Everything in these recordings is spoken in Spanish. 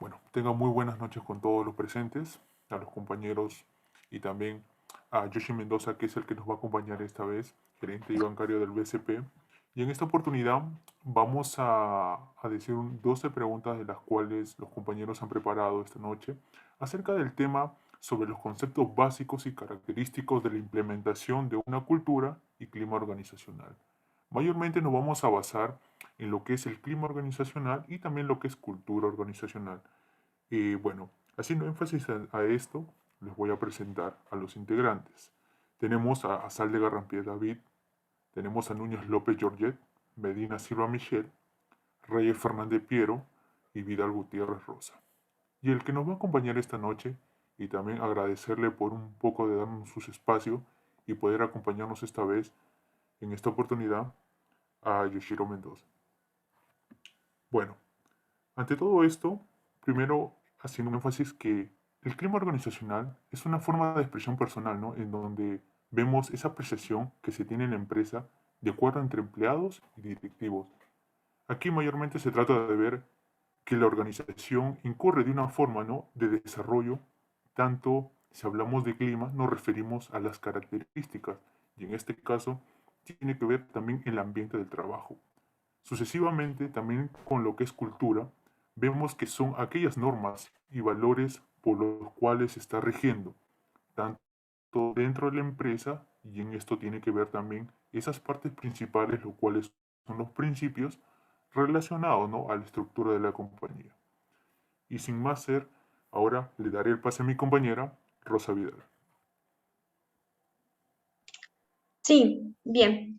Bueno, tengan muy buenas noches con todos los presentes, a los compañeros y también a Yoshi Mendoza, que es el que nos va a acompañar esta vez, gerente y bancario del BCP. Y en esta oportunidad vamos a decir 12 preguntas de las cuales los compañeros han preparado esta noche acerca del tema sobre los conceptos básicos y característicos de la implementación de una cultura y clima organizacional. Mayormente nos vamos a basar en lo que es el clima organizacional y también lo que es cultura organizacional. Y bueno, haciendo énfasis a esto, les voy a presentar a los integrantes. Tenemos a Sal de Garrampié David, tenemos a Núñez López Georget, Medina Silva Michel, Reyes Fernández Piero y Vidal Gutiérrez Rosa. Y el que nos va a acompañar esta noche, y también agradecerle por un poco de darnos sus espacios y poder acompañarnos esta vez, en esta oportunidad, a Yoshiro Mendoza. Bueno, ante todo esto, primero haciendo un énfasis que el clima organizacional es una forma de expresión personal, ¿no? En donde vemos esa percepción que se tiene en la empresa de acuerdo entre empleados y directivos. Aquí mayormente se trata de ver que la organización incurre de una forma, ¿no?, de desarrollo, tanto si hablamos de clima nos referimos a las características y en este caso tiene que ver también el ambiente del trabajo. Sucesivamente, también con lo que es cultura, vemos que son aquellas normas y valores por los cuales se está rigiendo, tanto dentro de la empresa, y en esto tiene que ver también esas partes principales, los cuales son los principios relacionados, ¿no?, a la estructura de la compañía. Y sin más ser, ahora le daré el pase a mi compañera, Rosa Vidal. Sí, bien.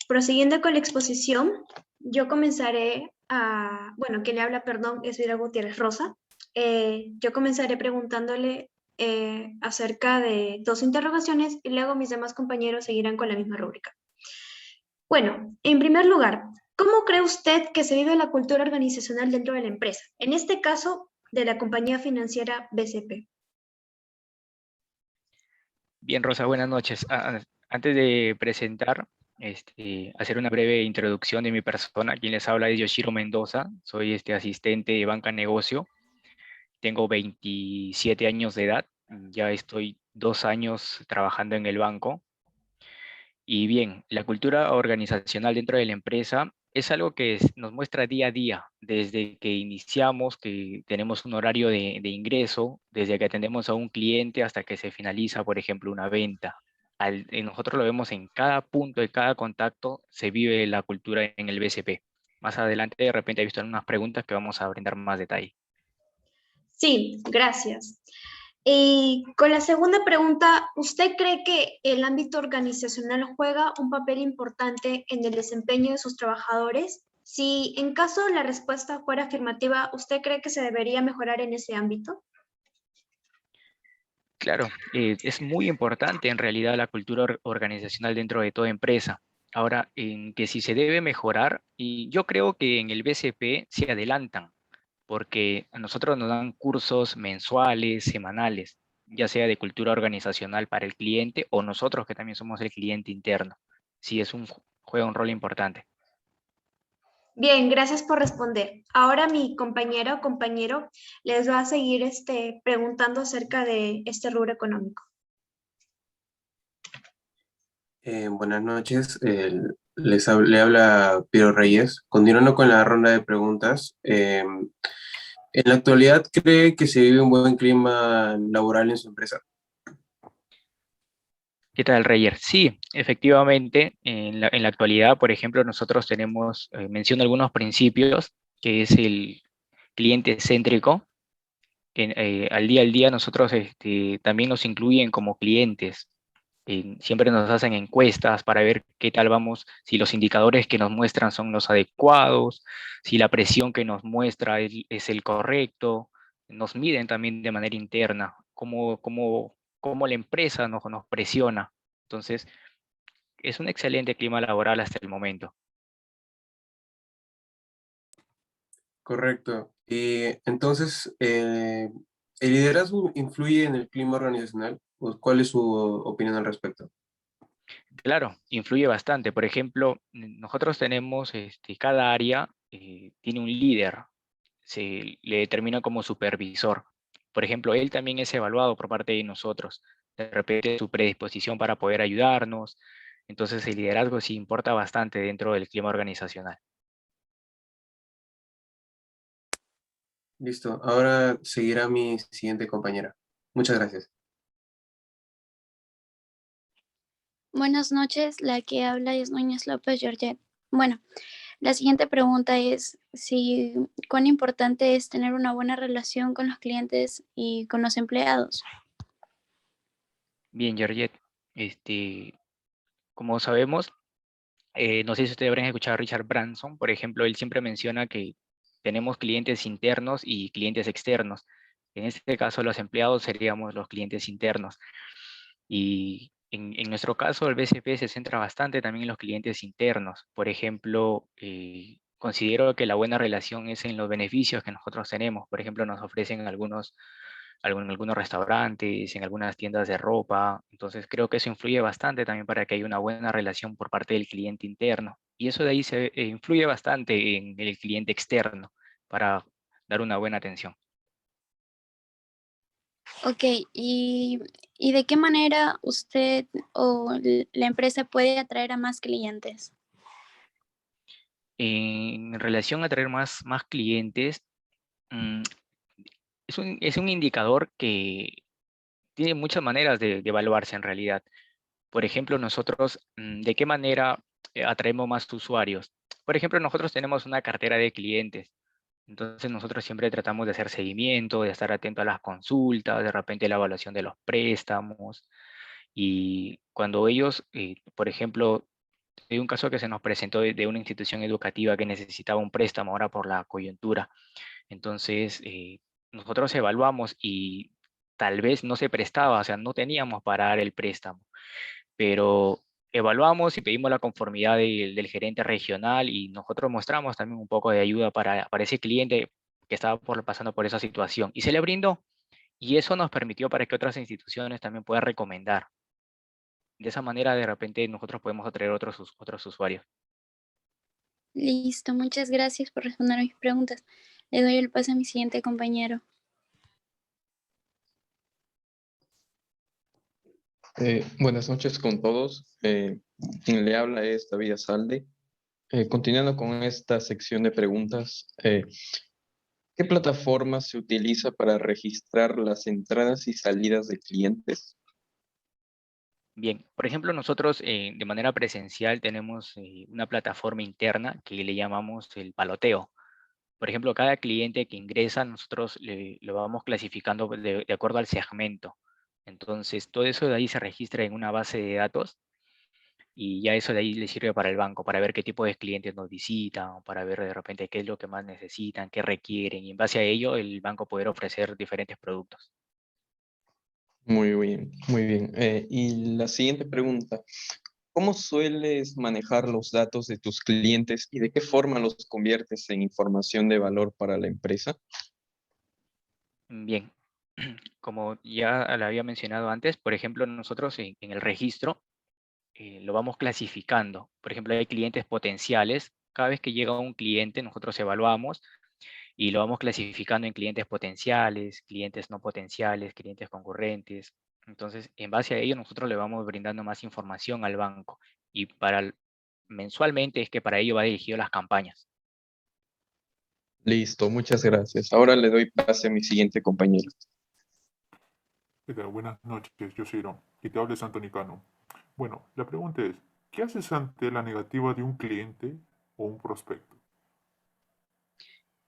Prosiguiendo con la exposición, yo comenzaré quien le habla, perdón, es Vidal Gutiérrez Rosa. Yo comenzaré preguntándole acerca de 2 interrogaciones y luego mis demás compañeros seguirán con la misma rúbrica. Bueno, en primer lugar, ¿cómo cree usted que se vive la cultura organizacional dentro de la empresa? En este caso, de la compañía financiera BCP. Bien, Rosa, buenas noches. Antes de presentar, hacer una breve introducción de mi persona. Quien les habla es Yoshiro Mendoza. Soy asistente de banca negocio. Tengo 27 años de edad. Ya estoy 2 años trabajando en el banco. Y bien, la cultura organizacional dentro de la empresa es algo que nos muestra día a día, desde que iniciamos, que tenemos un horario de ingreso, desde que atendemos a un cliente hasta que se finaliza, por ejemplo, una venta. Nosotros lo vemos en cada punto, de cada contacto, se vive la cultura en el BCP. Más adelante, de repente, he visto algunas preguntas que vamos a brindar más detalle. Sí, gracias. Y con la segunda pregunta, ¿usted cree que el ámbito organizacional juega un papel importante en el desempeño de sus trabajadores? Si en caso la respuesta fuera afirmativa, ¿usted cree que se debería mejorar en ese ámbito? Claro, es muy importante en realidad la cultura organizacional dentro de toda empresa. Ahora, en que si se debe mejorar, y yo creo que en el BCP se adelantan, porque a nosotros nos dan cursos mensuales, semanales, ya sea de cultura organizacional para el cliente o nosotros que también somos el cliente interno. Sí, juega un rol importante. Bien, gracias por responder. Ahora mi compañera o compañero les va a seguir preguntando acerca de este rubro económico. Buenas noches, le habla Piero Reyes. Continuando con la ronda de preguntas, ¿en la actualidad cree que se vive un buen clima laboral en su empresa? ¿Qué tal, Reyer? Sí, efectivamente, en la actualidad, por ejemplo, nosotros tenemos, menciono algunos principios, que es el cliente céntrico, que al día nosotros también nos incluyen como clientes. Siempre nos hacen encuestas para ver qué tal vamos, si los indicadores que nos muestran son los adecuados, si la presión que nos muestra es el correcto. Nos miden también de manera interna cómo la empresa nos presiona. Entonces, es un excelente clima laboral hasta el momento. Correcto. Y entonces, ¿el liderazgo influye en el clima organizacional? ¿O ¿Cuál es su opinión al respecto? Claro, influye bastante. Por ejemplo, nosotros tenemos, cada área tiene un líder, se le determina como supervisor. Por ejemplo, él también es evaluado por parte de nosotros. De repente su predisposición para poder ayudarnos. Entonces el liderazgo sí importa bastante dentro del clima organizacional. Listo. Ahora seguirá mi siguiente compañera. Muchas gracias. Buenas noches, la que habla es Núñez López Georget. Bueno, la siguiente pregunta es si cuán importante es tener una buena relación con los clientes y con los empleados. Bien, Georgette, como sabemos, no sé si ustedes habrán escuchado a Richard Branson, por ejemplo, él siempre menciona que tenemos clientes internos y clientes externos. En este caso, los empleados seríamos los clientes internos. Y en nuestro caso, el BCP se centra bastante también en los clientes internos. Por ejemplo, considero que la buena relación es en los beneficios que nosotros tenemos. Por ejemplo, nos ofrecen algunos restaurantes, en algunas tiendas de ropa. Entonces, creo que eso influye bastante también para que haya una buena relación por parte del cliente interno. Y eso de ahí se influye bastante en el cliente externo para dar una buena atención. Ok, y de qué manera usted o la empresa puede atraer a más clientes? En relación a traer más clientes, mm, es un indicador que tiene muchas maneras de evaluarse en realidad. Por ejemplo, nosotros, ¿de qué manera atraemos más usuarios? Por ejemplo, nosotros tenemos una cartera de clientes. Entonces nosotros siempre tratamos de hacer seguimiento, de estar atento a las consultas, de repente la evaluación de los préstamos. Y cuando ellos, por ejemplo, hay un caso que se nos presentó de una institución educativa que necesitaba un préstamo ahora por la coyuntura. Entonces, nosotros evaluamos y tal vez no se prestaba, o sea, no teníamos para dar el préstamo, pero evaluamos y pedimos la conformidad del gerente regional y nosotros mostramos también un poco de ayuda para ese cliente que estaba pasando por esa situación y se le brindó. Y eso nos permitió para que otras instituciones también puedan recomendar. De esa manera, de repente, nosotros podemos atraer otros usuarios. Listo, muchas gracias por responder a mis preguntas. Le doy el paso a mi siguiente compañero. Buenas noches con todos. Quien le habla es David Azalde. Continuando con esta sección de preguntas, ¿qué plataforma se utiliza para registrar las entradas y salidas de clientes? Bien, por ejemplo, nosotros de manera presencial tenemos una plataforma interna que le llamamos el paloteo. Por ejemplo, cada cliente que ingresa, nosotros lo vamos clasificando de acuerdo al segmento. Entonces, todo eso de ahí se registra en una base de datos y ya eso de ahí le sirve para el banco, para ver qué tipo de clientes nos visitan, para ver de repente qué es lo que más necesitan, qué requieren, y en base a ello el banco poder ofrecer diferentes productos. Muy bien, muy bien. Y la siguiente pregunta, ¿cómo sueles manejar los datos de tus clientes y de qué forma los conviertes en información de valor para la empresa? Bien, como ya lo había mencionado antes, por ejemplo, nosotros en el registro lo vamos clasificando. Por ejemplo, hay clientes potenciales. Cada vez que llega un cliente, nosotros evaluamos y lo vamos clasificando en clientes potenciales, clientes no potenciales, clientes concurrentes. Entonces, en base a ello, nosotros le vamos brindando más información al banco. Y mensualmente es que para ello va dirigido las campañas. Listo, muchas gracias. Ahora le doy pase a mi siguiente compañero. ¿Qué tal? Buenas noches, yo soy Irón y te habla Santo Nicano. Bueno, la pregunta es, ¿qué haces ante la negativa de un cliente o un prospecto?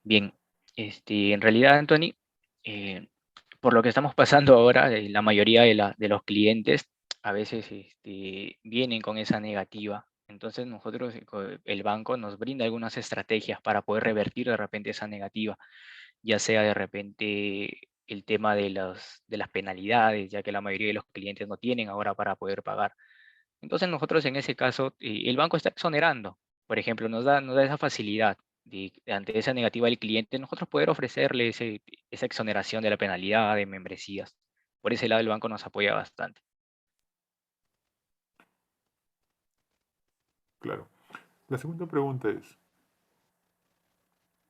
Bien, en realidad, Anthony, eh, por lo que estamos pasando ahora, la mayoría de los clientes a veces vienen con esa negativa. Entonces nosotros, el banco nos brinda algunas estrategias para poder revertir de repente esa negativa, ya sea de repente el tema de las penalidades, ya que la mayoría de los clientes no tienen ahora para poder pagar. Entonces nosotros en ese caso, el banco está exonerando, por ejemplo, nos da esa facilidad ante esa negativa del cliente, nosotros poder ofrecerle esa exoneración de la penalidad de membresías. Por ese lado el banco nos apoya bastante. Claro. La segunda pregunta es,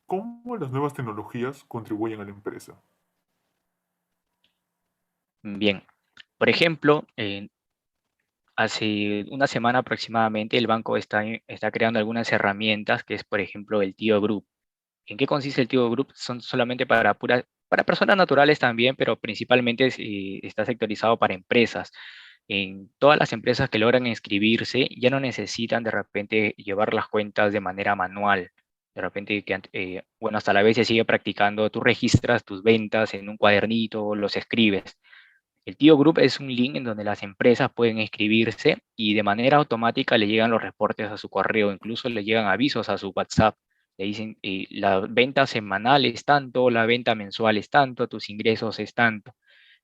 ¿cómo las nuevas tecnologías contribuyen a la empresa? Bien, por ejemplo, hace una semana aproximadamente el banco está creando algunas herramientas que es, por ejemplo, el Tío Group. ¿En qué consiste el Tío Group? Son solamente para personas naturales también, pero principalmente está sectorizado para empresas. En todas las empresas que logran inscribirse ya no necesitan de repente llevar las cuentas de manera manual. De repente, bueno, hasta la vez se sigue practicando, tú registras tus ventas en un cuadernito, los escribes. El Tío Group es un link en donde las empresas pueden inscribirse y de manera automática le llegan los reportes a su correo, incluso le llegan avisos a su WhatsApp. Le dicen, la venta semanal es tanto, la venta mensual es tanto, tus ingresos es tanto.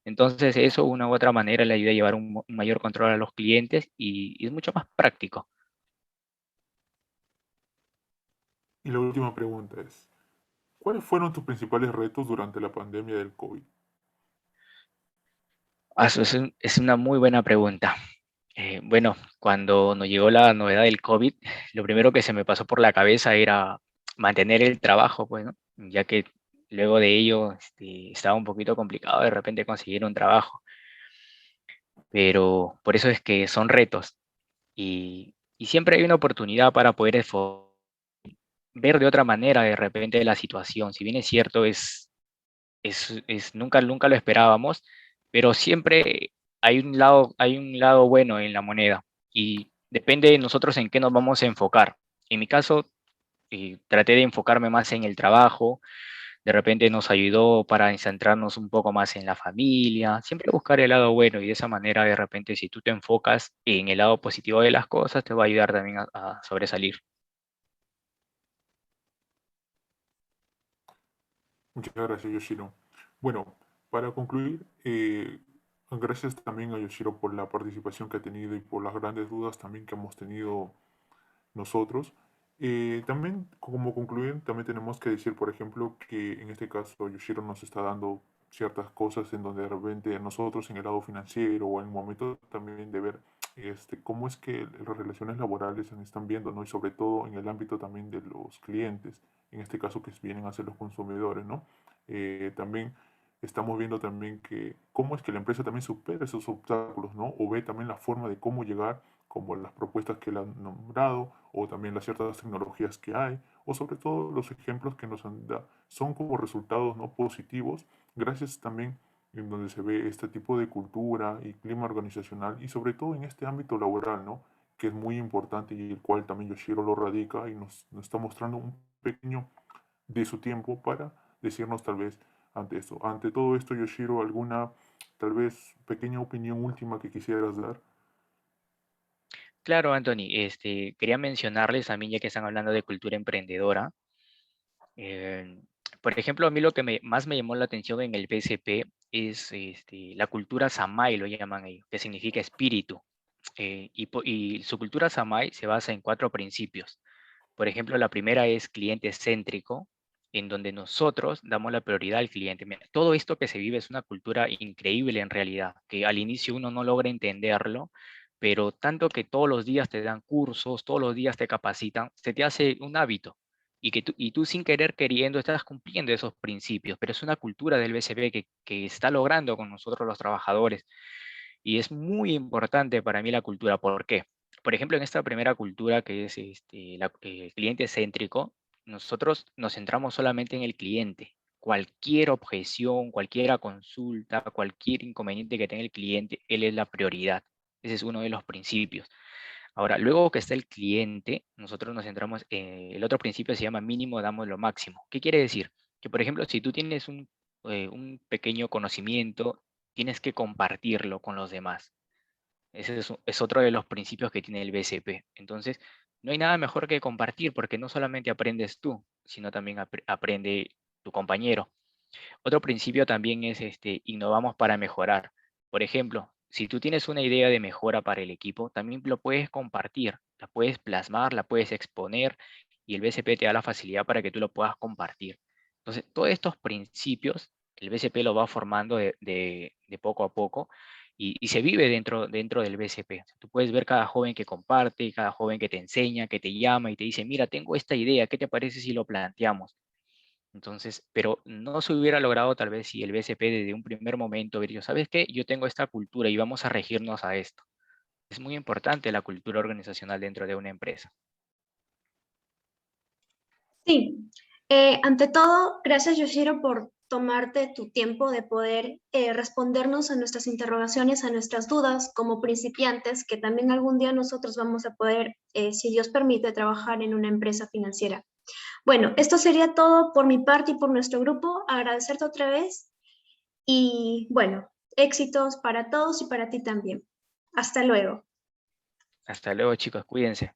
Entonces eso, de una u otra manera, le ayuda a llevar un mayor control a los clientes y es mucho más práctico. Y la última pregunta es, ¿cuáles fueron tus principales retos durante la pandemia del COVID? Eso es una muy buena pregunta. Bueno, cuando nos llegó la novedad del COVID, lo primero que se me pasó por la cabeza era mantener el trabajo, pues, ¿no? Ya que luego de ello estaba un poquito complicado de repente conseguir un trabajo, pero por eso es que son retos y siempre hay una oportunidad para poder ver de otra manera de repente la situación. Si bien es cierto, nunca lo esperábamos, pero siempre hay un lado bueno en la moneda y depende de nosotros en qué nos vamos a enfocar. En mi caso, traté de enfocarme más en el trabajo, de repente nos ayudó para centrarnos un poco más en la familia, siempre buscar el lado bueno y de esa manera de repente si tú te enfocas en el lado positivo de las cosas, te va a ayudar también a sobresalir. Muchas gracias, Yoshiro. Bueno, para concluir, gracias también a Yoshiro por la participación que ha tenido y por las grandes dudas también que hemos tenido nosotros. También, como concluir, también tenemos que decir, por ejemplo, que en este caso Yoshiro nos está dando ciertas cosas en donde de repente nosotros en el lado financiero o en el momento también de ver cómo es que las relaciones laborales se están viendo, ¿no? Y sobre todo en el ámbito también de los clientes, en este caso que vienen a ser los consumidores, ¿no? También estamos viendo también que cómo es que la empresa también supera esos obstáculos, ¿no? O ve también la forma de cómo llegar, como las propuestas que le han nombrado, o también las ciertas tecnologías que hay, o sobre todo los ejemplos que nos han dado, son como resultados no positivos, gracias también en donde se ve este tipo de cultura y clima organizacional, y sobre todo en este ámbito laboral, ¿no? Que es muy importante y el cual también Yoshiro lo radica y nos está mostrando un pequeño de su tiempo para decirnos tal vez ante esto. Ante todo esto, Yoshiro, alguna tal vez pequeña opinión última que quisieras dar. Claro, Anthony, quería mencionarles también, ya que están hablando de cultura emprendedora. eh, por ejemplo, a mí lo que más me llamó la atención en el BCP es la cultura Samay, lo llaman ellos, que significa espíritu. Y su cultura Samay se basa en 4 principios. Por ejemplo, la primera es cliente céntrico, en donde nosotros damos la prioridad al cliente. Mira, todo esto que se vive es una cultura increíble en realidad, que al inicio uno no logra entenderlo, pero tanto que todos los días te dan cursos, todos los días te capacitan, se te hace un hábito. Y tú sin querer queriendo estás cumpliendo esos principios, pero es una cultura del BCP que está logrando con nosotros los trabajadores. Y es muy importante para mí la cultura. ¿Por qué? Por ejemplo, en esta primera cultura que es el cliente céntrico, nosotros nos centramos solamente en el cliente. Cualquier objeción, cualquier consulta, cualquier inconveniente que tenga el cliente, él es la prioridad. Ese es uno de los principios. Ahora, luego que está el cliente, nosotros nos centramos, el otro principio se llama mínimo, damos lo máximo. ¿Qué quiere decir? Que, por ejemplo, si tú tienes un pequeño conocimiento, tienes que compartirlo con los demás. Ese es otro de los principios que tiene el BCP. Entonces, no hay nada mejor que compartir, porque no solamente aprendes tú, sino también aprende tu compañero. Otro principio también es innovamos para mejorar. Por ejemplo, si tú tienes una idea de mejora para el equipo, también lo puedes compartir, la puedes plasmar, la puedes exponer y el BCP te da la facilidad para que tú lo puedas compartir. Entonces, todos estos principios, el BCP lo va formando de poco a poco y se vive dentro del BCP. Tú puedes ver cada joven que comparte, cada joven que te enseña, que te llama y te dice, mira, tengo esta idea, ¿qué te parece si lo planteamos? Entonces, pero no se hubiera logrado tal vez si el BCP desde un primer momento hubiera dicho, ¿sabes qué? Yo tengo esta cultura y vamos a regirnos a esto. Es muy importante la cultura organizacional dentro de una empresa. Sí, ante todo, gracias Yoshiro por tomarte tu tiempo de poder respondernos a nuestras interrogaciones, a nuestras dudas como principiantes, que también algún día nosotros vamos a poder, si Dios permite, trabajar en una empresa financiera. Bueno, esto sería todo por mi parte y por nuestro grupo. Agradecerte otra vez y bueno, éxitos para todos y para ti también. Hasta luego. Hasta luego, chicos, cuídense.